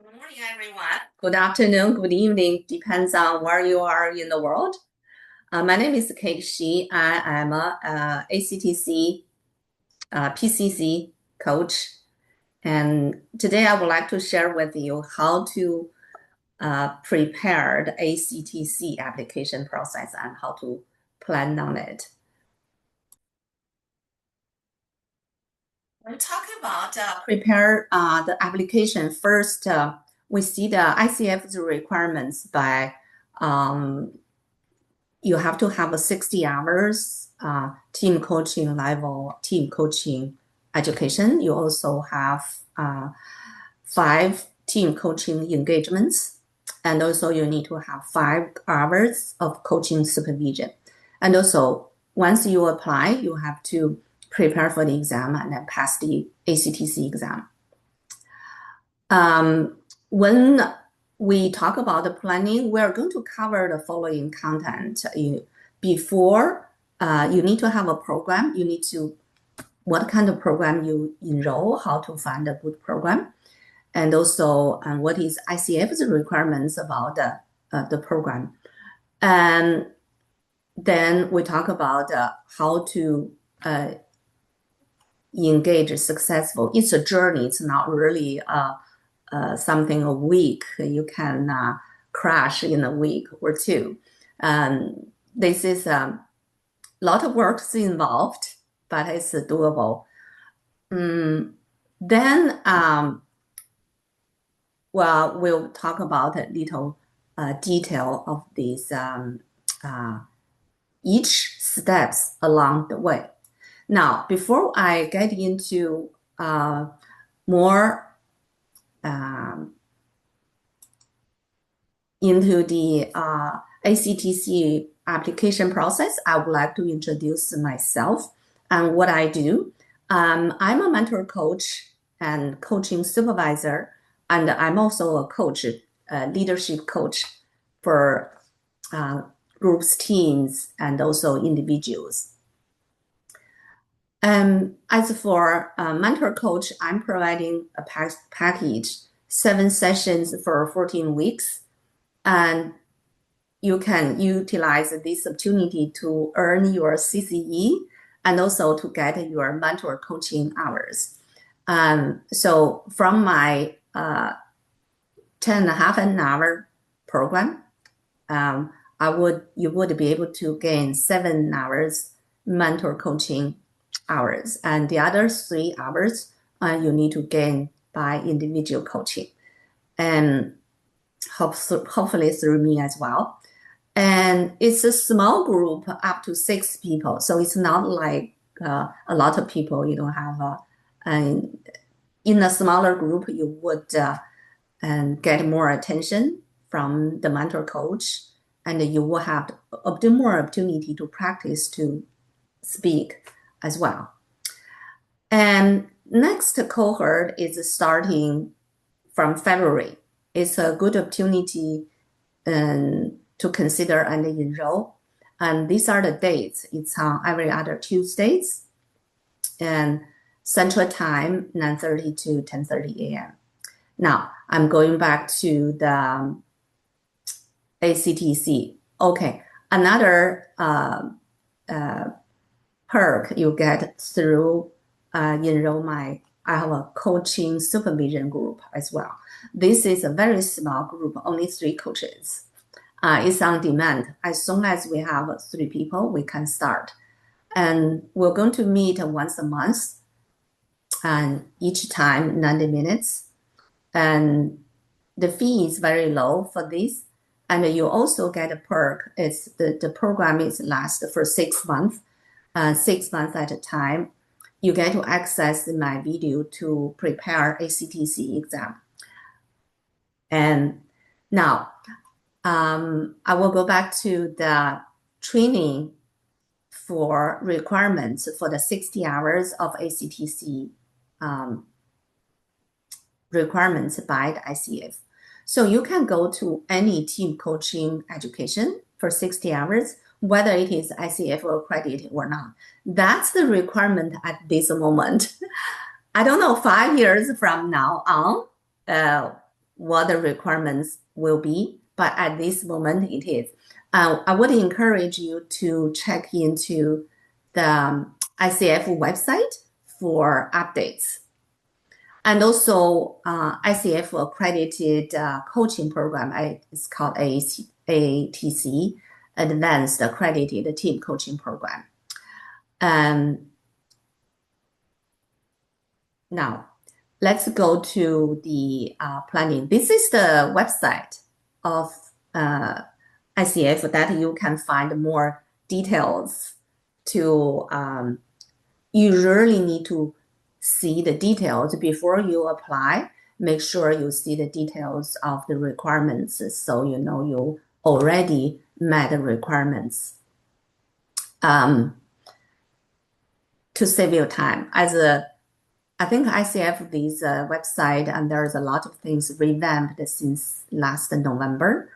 Good morning, everyone. Good afternoon, good evening, depends on where you are in the world. My name is Kate Shi. I am a ACTC PCC coach, and today I would like to share with you how to prepare the ACTC application process and how to plan on it. When talking about prepare the application, first we see the ICF's requirements by you have to have a 60 hours team coaching level, team coaching education. You also have 5 team coaching engagements. And also you need to have 5 hours of coaching supervision. And also once you apply, you have to prepare for the exam and then pass the ACTC exam. When we talk about the planning, we're going to cover the following content. Before you need to have a program, you need to what kind of program you enroll, how to find a good program, and also what is ICF's requirements about the program. And then we talk about how to engage successful. It's a journey. It's not really something a week. You can crash in a week or two. This is a lot of work involved, but it's doable. Then, well, we'll talk about a little detail of these each steps along the way. Now, before I get into more into the ACTC application process, I would like to introduce myself and what I do. I'm a mentor coach and coaching supervisor, and I'm also a coach, a leadership coach for groups, teams, and also individuals. As for mentor coach, I'm providing a package, 7 sessions for 14 weeks. And you can utilize this opportunity to earn your CCE and also to get your mentor coaching hours. So from my 10.5 an hour program, you would be able to gain 7 hours mentor coaching hours, and the other 3 hours you need to gain by individual coaching, and hopefully through me as well. And it's a small group, up to 6 people, so it's not like a lot of people. You don't have in a smaller group you would get more attention from the mentor coach, and you will have more opportunity to practice to speak as well. And next cohort is starting from February. It's a good opportunity to consider and enroll. And these are the dates. It's on every other Tuesdays and Central Time, 9:30 to 10:30 a.m. Now, I'm going back to the ACTC. Okay, another perk you get through enroll I have a coaching supervision group as well. This is a very small group, only 3 coaches. It's on demand. As soon as we have 3 people, we can start. And we're going to meet once a month, and each time 90 minutes. And the fee is very low for this. And you also get a perk. It's the program is last for 6 months, 6 months at a time. You get to access my video to prepare ACTC exam. And now I will go back to the training for requirements for the 60 hours of ACTC requirements by the ICF. So you can go to any team coaching education for 60 hours, whether it is ICF or accredited or not. That's the requirement at this moment. I don't know, 5 years from now on, what the requirements will be, but at this moment it is. I would encourage you to check into the ICF website for updates. And also ICF accredited coaching program, it's called ACTC, Advanced Accredited Team Coaching Program. Now, let's go to the planning. This is the website of ICF that you can find more details to. You really need to see the details before you apply. Make sure you see the details of the requirements so you know you already met the requirements. To save your time, I think ICF this website, and there's a lot of things revamped since last November,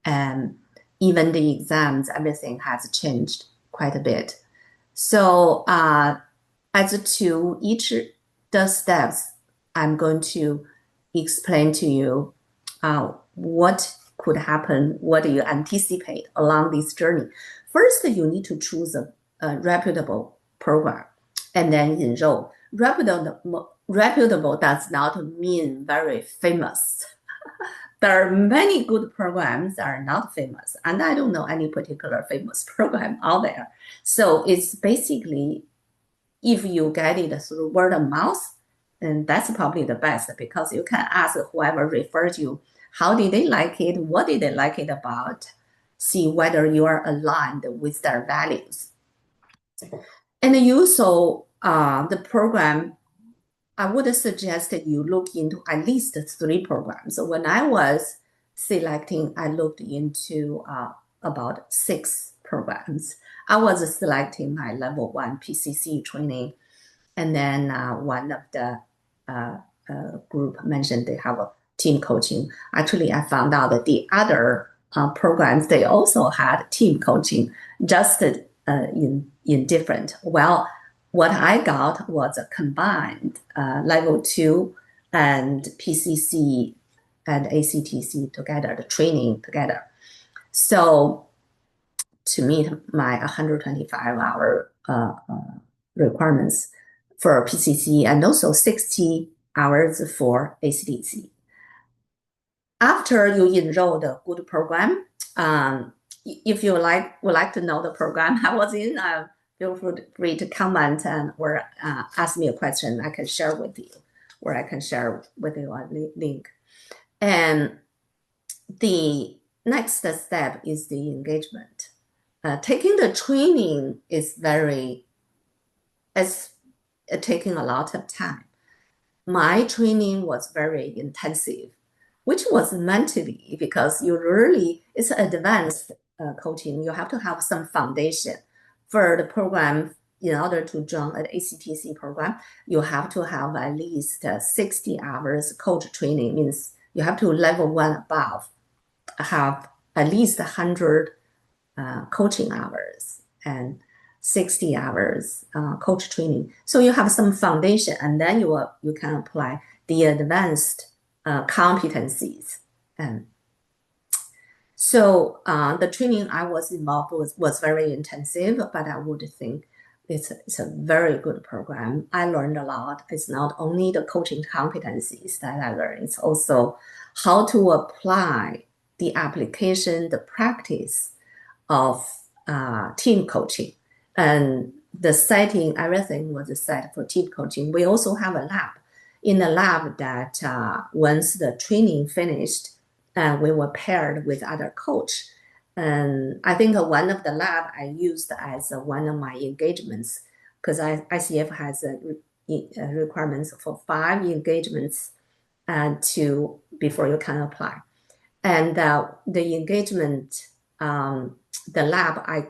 and even the exams, everything has changed quite a bit. So as to each the steps, I'm going to explain to you what could happen, what do you anticipate along this journey. First, you need to choose a reputable program and then enroll. Reputable does not mean very famous. There are many good programs that are not famous, and I don't know any particular famous program out there. So it's basically, if you get it through word of mouth, then that's probably the best, because you can ask whoever referred you, how did they like it? What did they like it about? See whether you are aligned with their values. And you also, the program, I would suggest that you look into at least 3 programs. So when I was selecting, I looked into about 6 programs. I was selecting my level 1 PCC training, and then one of the group mentioned they have a team coaching. Actually, I found out that the other programs, they also had team coaching, just in different. Well, what I got was a combined level 2 and PCC and ACTC together, the training together. So to meet my 125-hour requirements for PCC and also 60 hours for ACTC. After you enroll the good program, if you would like to know the program I was in, feel free to comment or ask me a question I can share with you, or I can share with you a link. And the next step is the engagement. Taking the training is taking a lot of time. My training was very intensive, which was meant to be, because it's advanced coaching. You have to have some foundation for the program. In order to join an ACTC program, you have to have at least 60 hours coach training. Means you have to level 1 above, have at least 100 coaching hours and 60 hours coach training. So you have some foundation, and then you can apply the advanced competencies. And so the training I was involved with was very intensive, but I would think it's a very good program. I learned a lot. It's not only the coaching competencies that I learned, it's also how to apply the application, the practice of team coaching. And the setting, everything was set for team coaching. We also have a lab. In the lab that once the training finished, we were paired with other coach. And I think one of the lab I used as one of my engagements, because ICF has requirements for 5 engagements before you can apply. And the engagement, the lab, I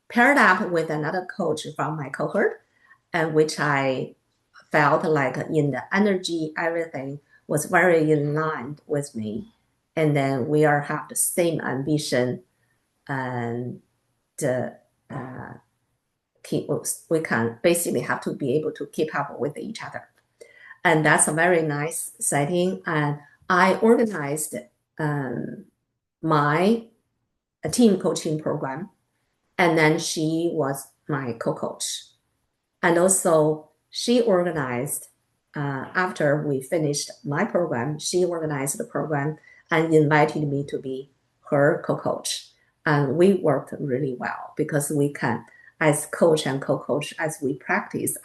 paired up with another coach from my cohort, and which I felt like in the energy, everything was very in line with me. And then we have the same ambition, and we can basically have to be able to keep up with each other. And that's a very nice setting. And I organized my team coaching program, and then she was my co-coach. And also she organized, after we finished my program, she organized the program and invited me to be her co-coach. And we worked really well because we can, as coach and co-coach, as we practice,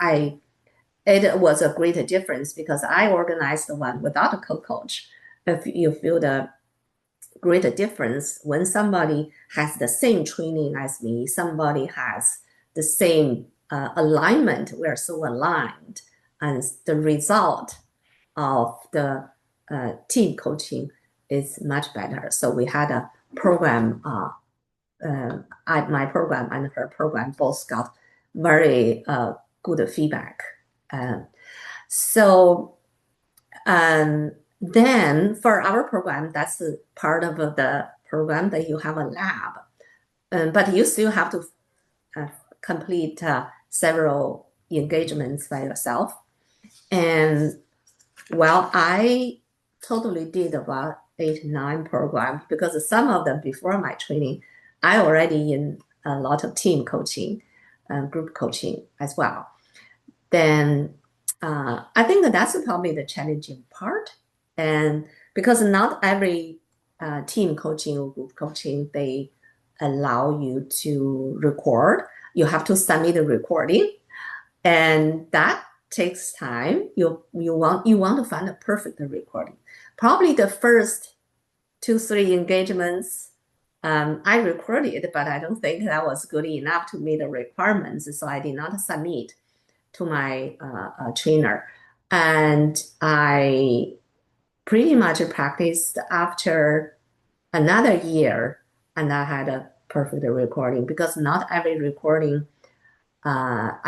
it was a great difference because I organized the one without a co-coach. If you feel the great difference when somebody has the same training as me, somebody has the same alignment, we're so aligned, and the result of the team coaching is much better. So we had a program, my program and her program both got very good feedback. Then for our program, that's part of the program that you have a lab, but you still have to complete several engagements by yourself. And well, I totally did about 8-9 programs because some of them before my training, I already in a lot of team coaching, group coaching as well. Then I think that's probably the challenging part. And because not every team coaching or group coaching, they allow you to record. You have to submit a recording, and that takes time. You want to find a perfect recording. Probably the first 2-3 engagements I recorded, but I don't think that was good enough to meet the requirements, so I did not submit to my trainer. And I pretty much practiced after another year, and I had a perfect recording because not every recording, not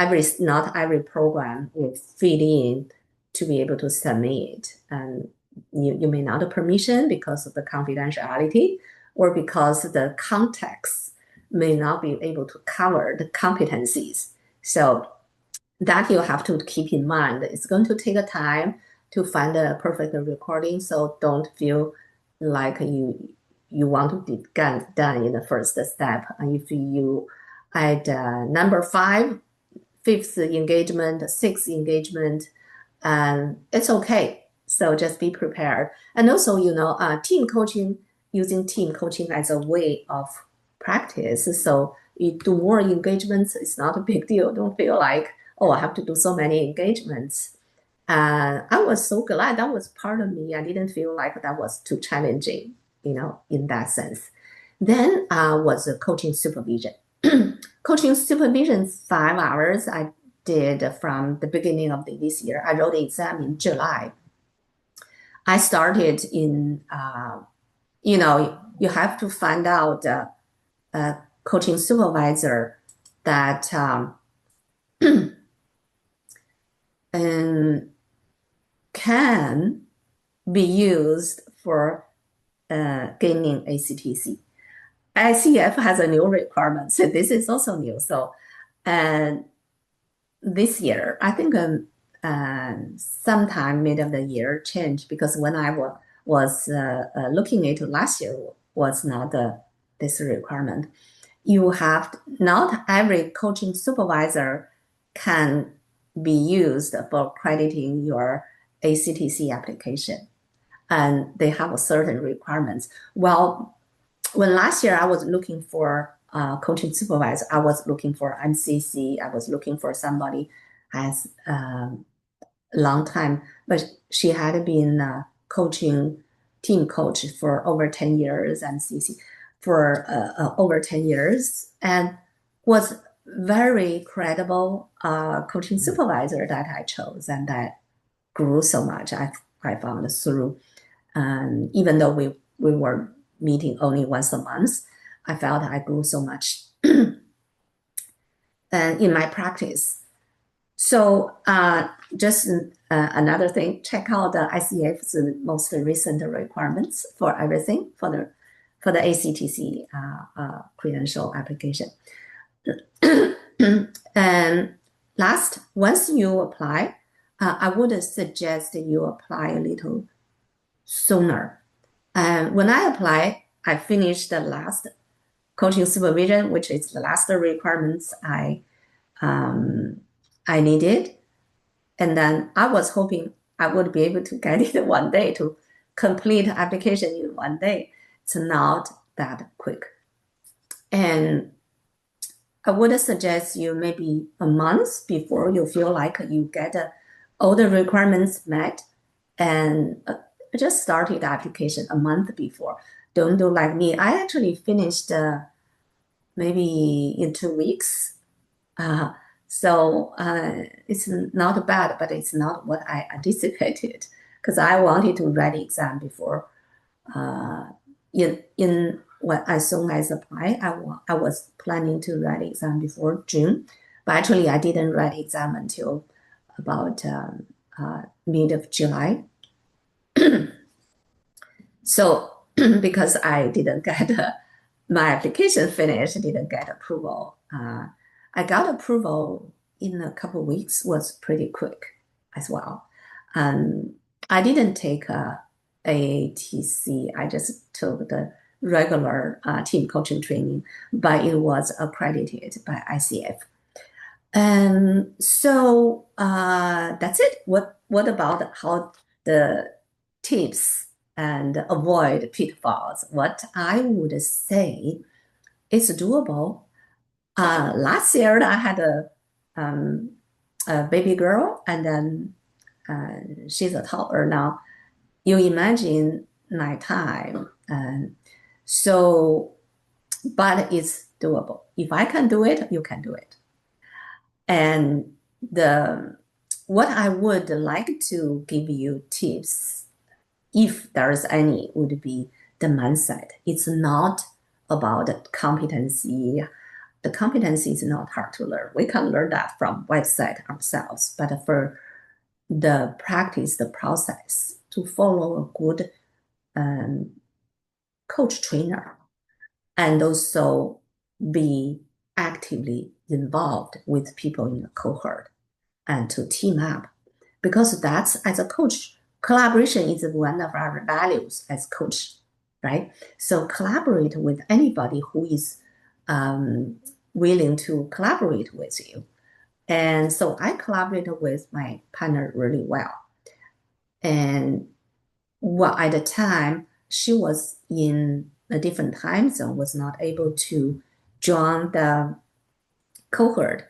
every program will fit in to be able to submit. And you may not have permission because of the confidentiality or because the context may not be able to cover the competencies. So that you have to keep in mind. It's going to take a time to find a perfect recording, so don't feel like you want to be done in the first step. And if you at number 5, 5th engagement, 6th engagement, it's okay. So just be prepared. And also, team coaching, using team coaching as a way of practice. So you do more engagements, it's not a big deal. Don't feel like, oh, I have to do so many engagements. I was so glad that was part of me. I didn't feel like that was too challenging, in that sense. Then was the coaching supervision. Coaching supervision, 5 hours I did from the beginning of this year. I wrote the exam in July. I started in, you have to find out a coaching supervisor that can be used for gaining ACTC. ICF has a new requirement, so this is also new. So this year, I think sometime mid of the year changed because when I was looking into last year was not this requirement. You have not every coaching supervisor can be used for crediting your ACTC application, and they have a certain requirements. Well, when last year I was looking for coaching supervisor, I was looking for MCC, I was looking for somebody has a long time, but she had been coaching team coach for over 10 years, MCC for over 10 years, and was very credible coaching supervisor that I chose, and that grew so much. I found through, even though we were meeting only once a month, I felt I grew so much in my practice. So just another thing, check out the ICF's most recent requirements for everything for the ACTC credential application. And last, once you apply, I would suggest you apply a little sooner. And when I applied, I finished the last coaching supervision, which is the last requirements I needed. And then I was hoping I would be able to get it one day to complete application in one day. It's not that quick. And I would suggest you maybe a month before you feel like you get all the requirements met, and just started the application a month before. Don't do like me. I actually finished maybe in 2 weeks. Uh, so it's not bad, but it's not what I anticipated because I wanted to write the exam before. In when as soon as apply, I was planning to write the exam before June, but actually I didn't write the exam until about mid of July. So because I didn't get my application finished, didn't get approval. I got approval in a couple of weeks, was pretty quick as well. I didn't take AATC, I just took the regular team coaching training, but it was accredited by ICF. And so that's it. What about how the tips and avoid pitfalls? What I would say is doable. Last year I had a baby girl, and then she's a toddler now. You imagine nighttime, but it's doable. If I can do it, you can do it. And what I would like to give you tips, if there's any, would be the mindset. It's not about competency. The competency is not hard to learn. We can learn that from website ourselves. But for the practice, the process, to follow a good coach trainer, and also be actively involved with people in the cohort and to team up. Because that's, as a coach, collaboration is one of our values as coach, right? So collaborate with anybody who is willing to collaborate with you. And so I collaborated with my partner really well. And at the time, she was in a different time zone, was not able to join the cohort.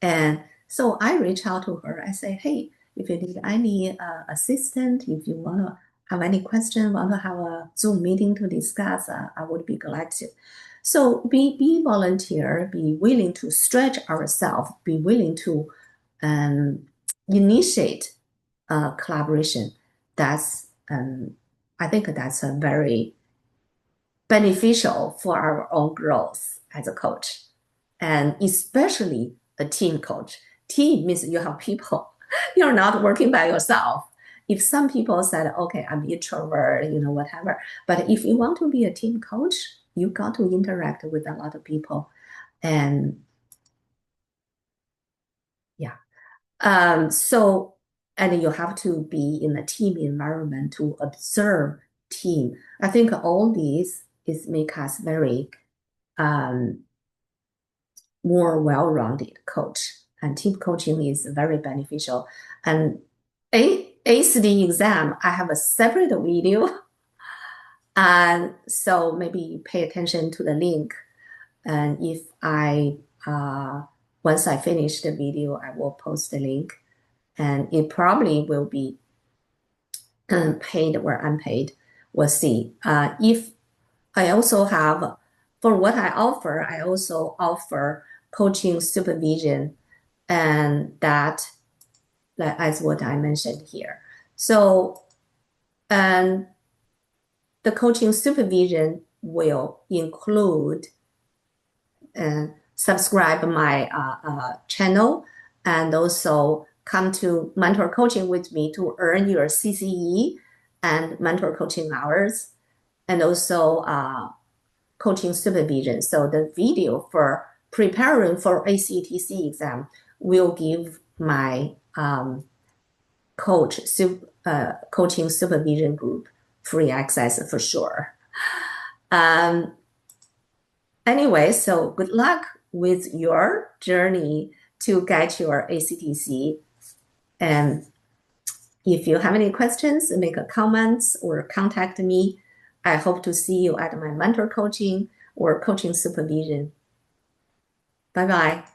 And so I reached out to her. I say, hey, if you need any assistant, if you want to have any question, want to have a Zoom meeting to discuss, I would be glad to. So be volunteer, be willing to stretch ourselves, be willing to initiate collaboration. That's I think that's a very beneficial for our own growth as a coach, and especially a team coach. Team means you have people. You're not working by yourself. If some people said, okay, I'm introvert, whatever. But if you want to be a team coach, you got to interact with a lot of people. And yeah. And you have to be in a team environment to observe team. I think all these make us very more well-rounded coach. And team coaching is very beneficial. And ACD exam, I have a separate video. And so maybe pay attention to the link. And if once I finish the video, I will post the link. And it probably will be paid or unpaid. We'll see. If I also have, for what I also offer coaching supervision, and that as what I mentioned here. So, and the coaching supervision will include subscribe my channel, and also come to mentor coaching with me to earn your CCE and mentor coaching hours, and also coaching supervision. So the video for preparing for ACTC exam will give my coaching supervision group free access for sure. Anyway, so good luck with your journey to get your ACTC. And if you have any questions, make a comments or contact me. I hope to see you at my mentor coaching or coaching supervision. Bye-bye.